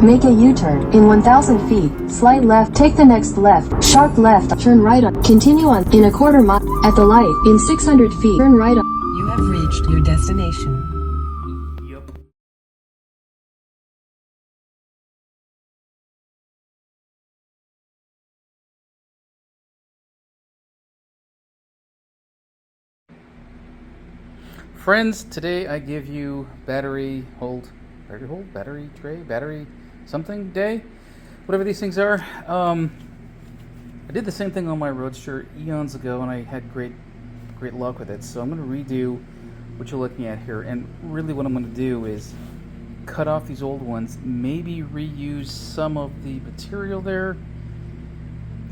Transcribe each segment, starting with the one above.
Make a U-turn. In 1,000 feet, slide left, take the next left, sharp left, turn right on, continue on, in a quarter mile, at the light, in 600 feet, turn right on. You have reached your destination. Yup. Friends, today I give you battery something day, whatever these things are. I did the same thing on my Roadster eons ago, and I had great luck with it. So I'm going to redo what you're looking at here, and really what I'm going to do is cut off these old ones, maybe reuse some of the material there,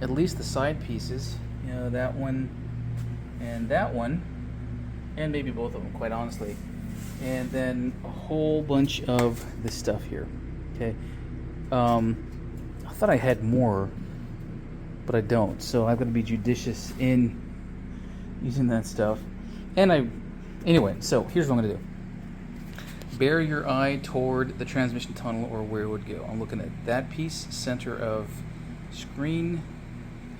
at least the side pieces, you know, that one, and maybe both of them, quite honestly, and then a whole bunch of this stuff here. Okay, I thought I had more, but I don't, so I'm going to be judicious in using that stuff. And anyway, so here's what I'm going to do. Bear your eye toward the transmission tunnel, or where it would go. I'm looking at that piece, center of screen,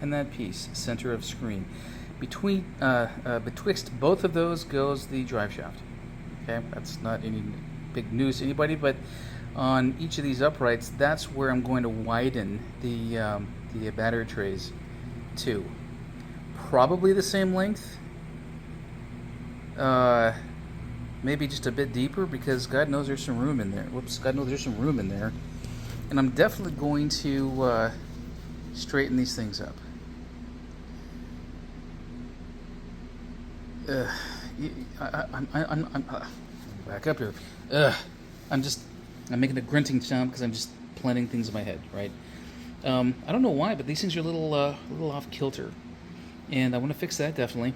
and that piece, center of screen. Betwixt both of those goes the drive shaft. Okay, that's not any big news to anybody, but on each of these uprights, that's where I'm going to widen the battery trays to. Probably the same length. Maybe just a bit deeper, because God knows there's some room in there. God knows there's some room in there. And I'm definitely going to straighten these things up. I'm back up here. I'm making a grunting sound because I'm just planning things in my head, right? I don't know why, but these things are a little off kilter, and I want to fix that definitely.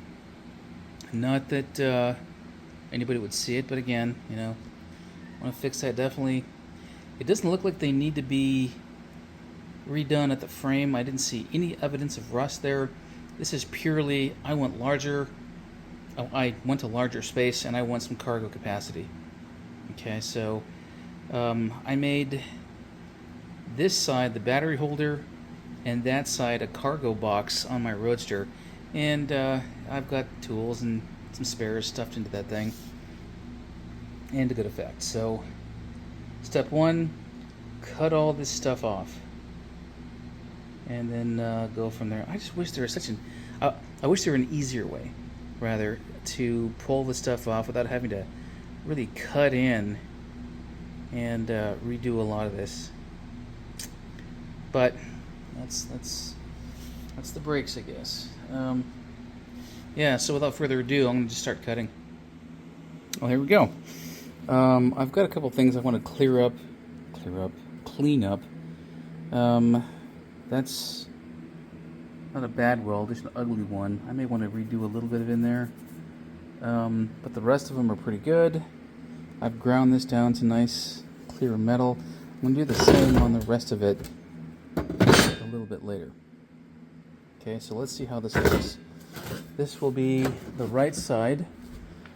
Not that anybody would see it, but again, you know, I want to fix that definitely. It doesn't look like they need to be redone at the frame. I didn't see any evidence of rust there. This is purely, I want a larger space, and I want some cargo capacity. Okay, so I made this side the battery holder, and that side a cargo box on my Roadster, and I've got tools and some spares stuffed into that thing, and to good effect. So step one, cut all this stuff off, and then go from there. I just wish there was I wish there were an easier way, rather, to pull the stuff off without having to really cut in and redo a lot of this. But that's the breaks, I guess. Yeah, so without further ado, I'm going to just start cutting. Well, here we go. I've got a couple things I want to clean up. That's not a bad weld, just an ugly one. I may want to redo a little bit of in there. But the rest of them are pretty good. I've ground this down to nice clear metal. I'm going to do the same on the rest of it a little bit later. Okay, so let's see how this goes. This will be the right side,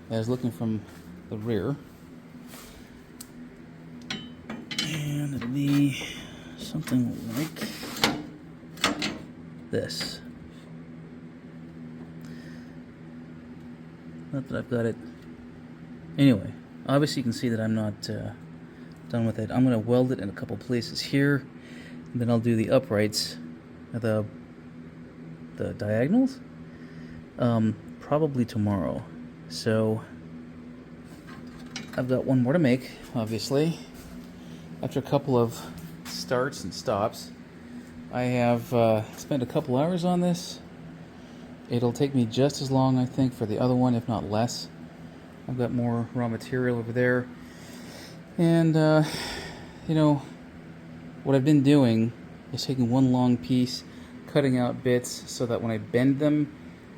as looking from the rear. And it'll be something like this. Not that I've got it. Anyway, obviously you can see that I'm not done with it. I'm going to weld it in a couple places here, and then I'll do the uprights, the diagonals, probably tomorrow. So I've got one more to make, obviously. After a couple of starts and stops, I have spent a couple hours on this. It'll take me just as long, I think, for the other one, if not less. I've got more raw material over there. And, you know, what I've been doing is taking one long piece, cutting out bits so that when I bend them,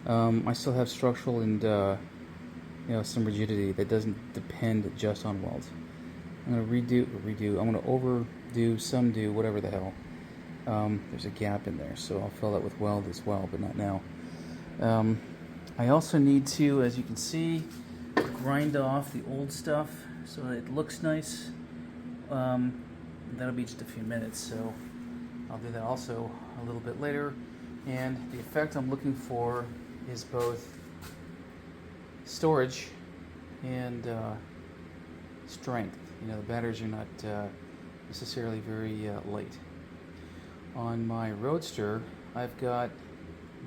I still have structural and, you know, some rigidity that doesn't depend just on welds. I'm going to I'm going to overdo, some do, whatever the hell. There's a gap in there, so I'll fill that with weld as well, but not now. I also need to, as you can see, grind off the old stuff so that it looks nice. That'll be just a few minutes, so I'll do that also a little bit later. And the effect I'm looking for is both storage and strength. You know, the batteries are not necessarily very light. On my Roadster, I've got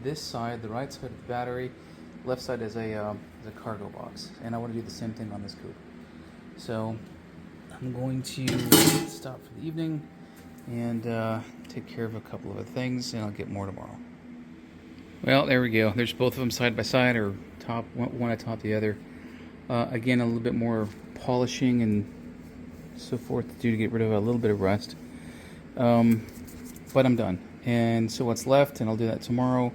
this side, the right side of the battery, left side is a cargo box, and I want to do the same thing on this Coupe. So I'm going to stop for the evening and take care of a couple of other things, and I'll get more tomorrow. Well, there we go. There's both of them side by side, or top one atop the other. Again, a little bit more polishing and so forth to do to get rid of a little bit of rust. But I'm done. And so what's left, and I'll do that tomorrow,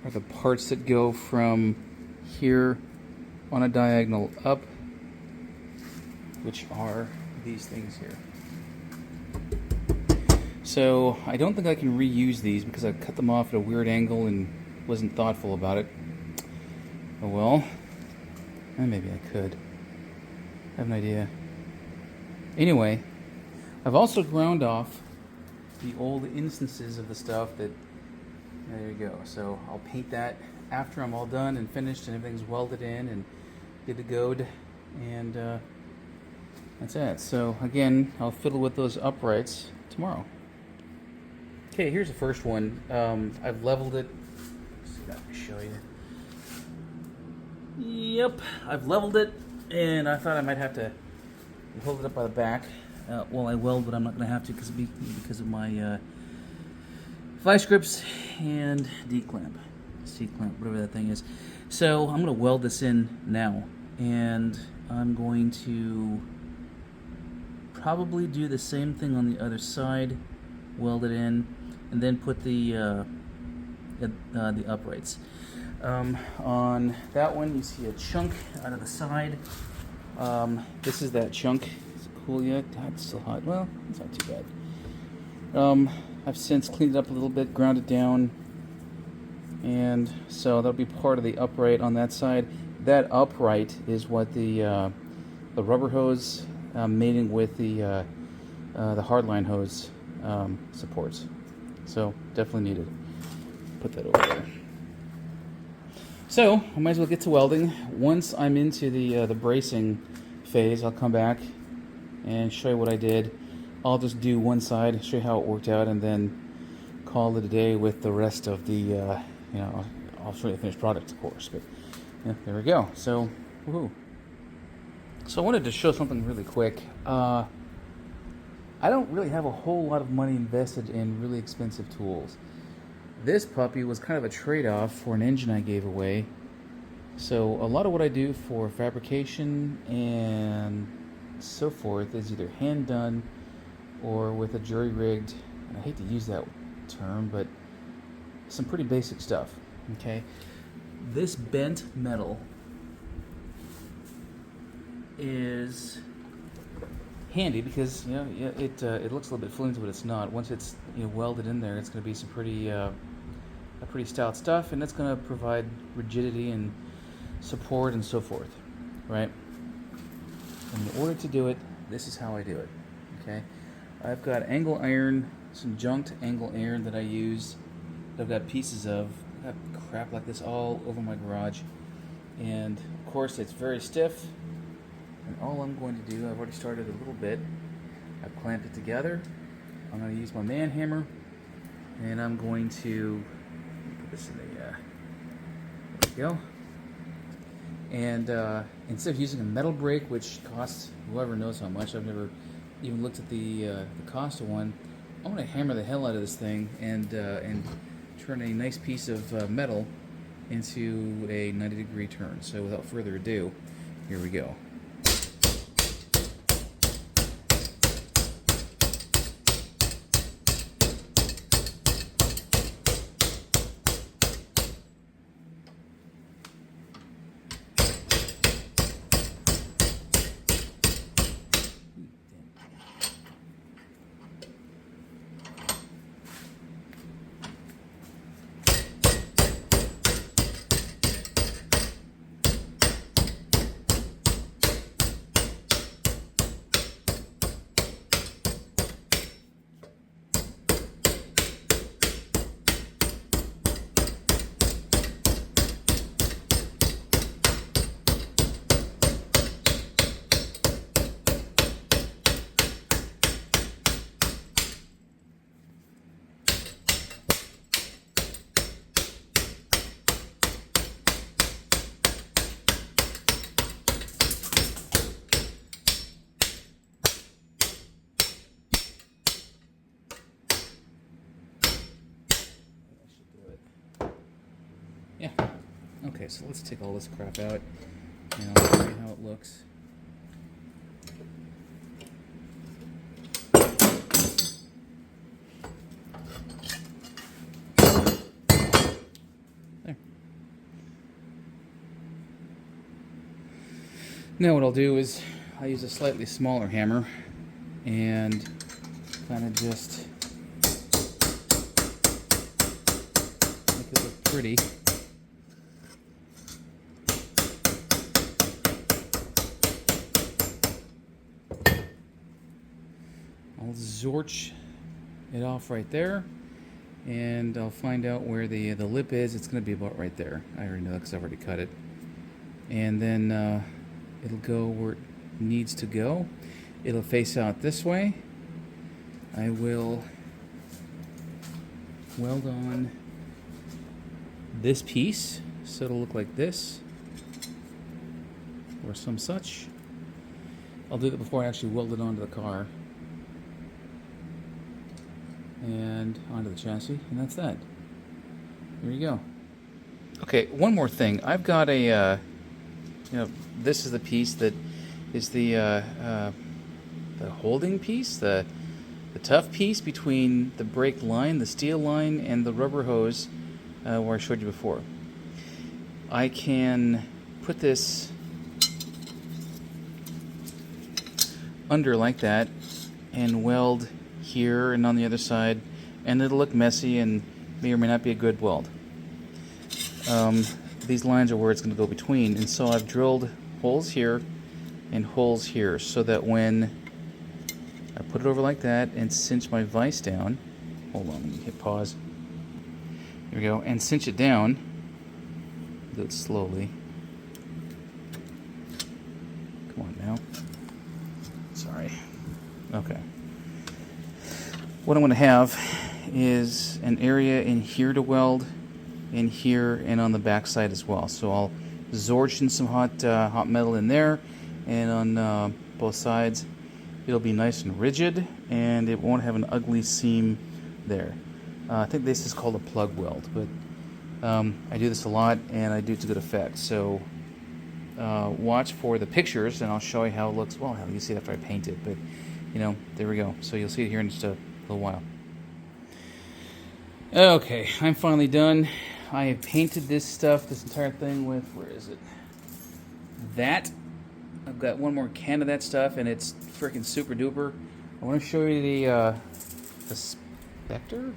are the parts that go from here on a diagonal up, which are these things here. So I don't think I can reuse these because I cut them off at a weird angle and wasn't thoughtful about it. Oh well. Maybe I could. I have an idea. Anyway, I've also ground off the old instances of the stuff that... There you go. So I'll paint that after I'm all done and finished and everything's welded in and good to go. And that's it. So again, I'll fiddle with those uprights tomorrow. Okay, here's the first one. I've leveled it. Let's see if I can show you. Yep, I've leveled it, and I thought I might have to hold it up by the back while I weld, but I'm not going to have to because of my vice grips and D-clamp, C-clamp, whatever that thing is. So I'm going to weld this in now, and I'm going to probably do the same thing on the other side, weld it in, and then put the uprights. On that one, you see a chunk out of the side. This is that chunk. Is it cool yet? It's still hot. Well, it's not too bad. I've since cleaned it up a little bit, ground it down, and so that'll be part of the upright on that side. That upright is what the rubber hose mating with the hardline hose supports. So definitely needed. Put that over there. So I might as well get to welding. Once I'm into the bracing phase, I'll come back and show you what I did. I'll just do one side, show you how it worked out, and then call it a day with the rest of the, I'll show you the finished product, of course. But yeah, there we go. So, woohoo. So I wanted to show something really quick. I don't really have a whole lot of money invested in really expensive tools. This puppy was kind of a trade-off for an engine I gave away. So a lot of what I do for fabrication and so forth is either hand done or with a jury-rigged, and I hate to use that term, but some pretty basic stuff, okay? This bent metal is handy because it looks a little bit flimsy, but it's not. Once it's welded in there, it's going to be some pretty stout stuff, and it's going to provide rigidity and support and so forth, right? And in order to do it, this is how I do it. Okay, I've got angle iron, some junked angle iron that I use. I've got pieces of. I've got crap like this all over my garage, and of course it's very stiff. And all I'm going to do, I've already started a little bit. I've clamped it together. I'm going to use my man hammer, and I'm going to put this in the, there we go. And instead of using a metal brake, which costs whoever knows how much, I've never even looked at the cost of one, I'm going to hammer the hell out of this thing and turn a nice piece of metal into a 90-degree turn. So without further ado, here we go. Okay, so let's take all this crap out and I'll show you how it looks. There. Now what I'll do is I'll use a slightly smaller hammer and kind of just make it look pretty. I'll zorch it off right there, and I'll find out where the lip is. It's going to be about right there. I already know that because I've already cut it. And then it'll go where it needs to go. It'll face out this way. I will weld on this piece so it'll look like this or some such. I'll do that before I actually weld it onto the car and onto the chassis, and that's that. There you go. Okay, one more thing. I've got a this is the piece that is the holding piece, the tough piece between the brake line, the steel line, and the rubber hose where I showed you before. I can put this under like that and weld here and on the other side, and it'll look messy and may or may not be a good weld. These lines are where it's going to go between, and so I've drilled holes here and holes here so that when I put it over like that and cinch my vise down, hold on, let me hit pause. There we go, and cinch it down, do it slowly. Come on now. Sorry. Okay. What I'm going to have is an area in here to weld, in here, and on the back side as well. So I'll zorch in some hot metal in there, and on both sides it'll be nice and rigid, and it won't have an ugly seam there. I think this is called a plug weld, but I do this a lot and I do it to good effect. So watch for the pictures and I'll show you how it looks. Well, you see it after I paint it, but there we go. So you'll see it here in just a little while. Okay, I'm finally done. I have painted this entire thing with, where is it? That. I've got one more can of that stuff, and it's freaking super duper. I want to show you the spectacle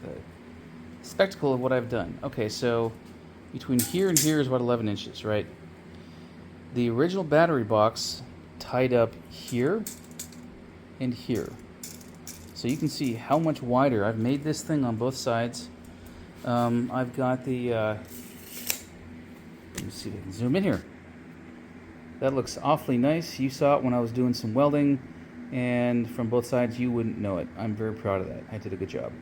of what I've done. Okay, so between here and here is about 11 inches, right? The original battery box tied up here and here. So you can see how much wider I've made this thing on both sides. I've got the, let me see if I can zoom in here. That looks awfully nice. You saw it when I was doing some welding, and from both sides you wouldn't know it. I'm very proud of that. I did a good job.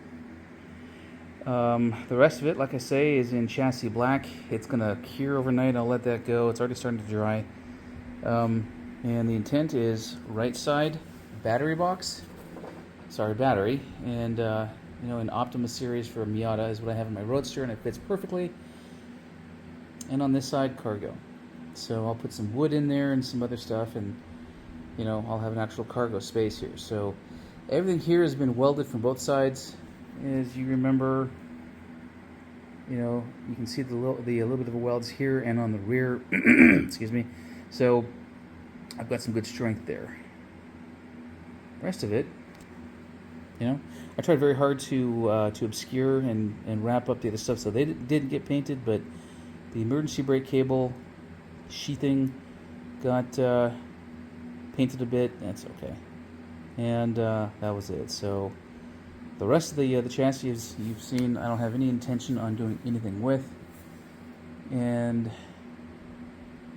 The rest of it, like I say, is in chassis black. It's going to cure overnight. I'll let that go. It's already starting to dry. And the intent is right side battery box. Sorry, battery. And, an Optima series for a Miata is what I have in my Roadster, and it fits perfectly. And on this side, cargo. So I'll put some wood in there and some other stuff, and I'll have an actual cargo space here. So everything here has been welded from both sides. As you remember, you can see the little bit of the welds here and on the rear. Excuse me. So I've got some good strength there. The rest of it, I tried very hard to obscure and wrap up the other stuff so they didn't get painted, but the emergency brake cable sheathing got painted a bit. That's okay, and that was it. So the rest of the chassis you've seen, I don't have any intention on doing anything with, and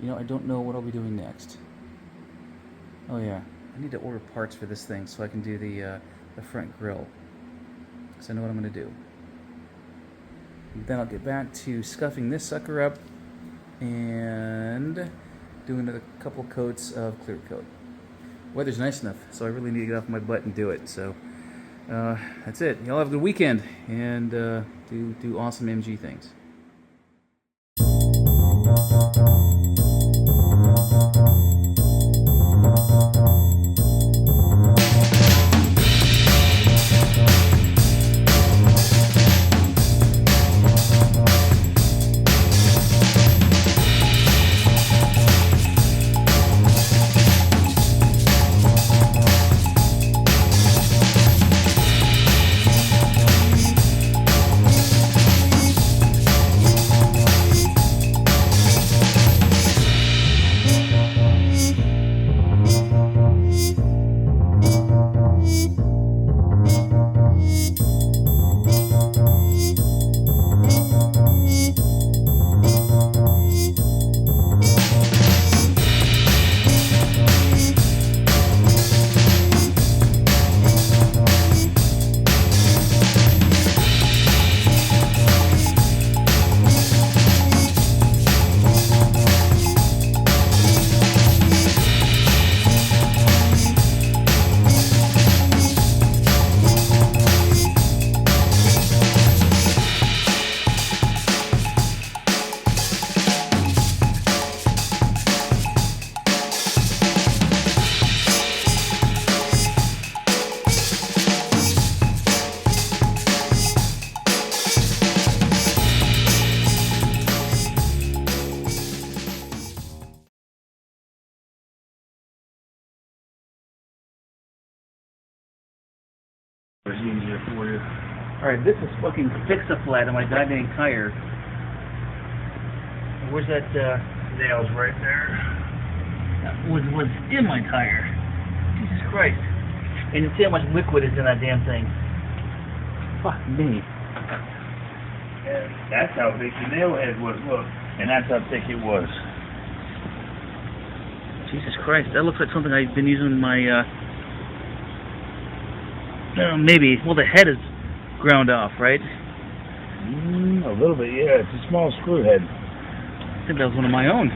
I don't know what I'll be doing next. Oh yeah, I need to order parts for this thing so I can do the front grille, because I know what I'm going to do. And then I'll get back to scuffing this sucker up and doing a couple coats of clear coat. Weather's nice enough, so I really need to get off my butt and do it. So that's it. Y'all have a good weekend, and do awesome MG things. It's easier for you. Alright, this is fucking fix-a-flat on my goddamn tire. Where's that, Nails right there. was in my tire? Jesus Christ. And you see how much liquid is in that damn thing. Fuck me. And that's how big the nail head was, look. And that's how thick it was. Jesus Christ, that looks like something I've been using in my, maybe, well, the head is ground off, right? A little bit, yeah. It's a small screw head. I think that was one of my own.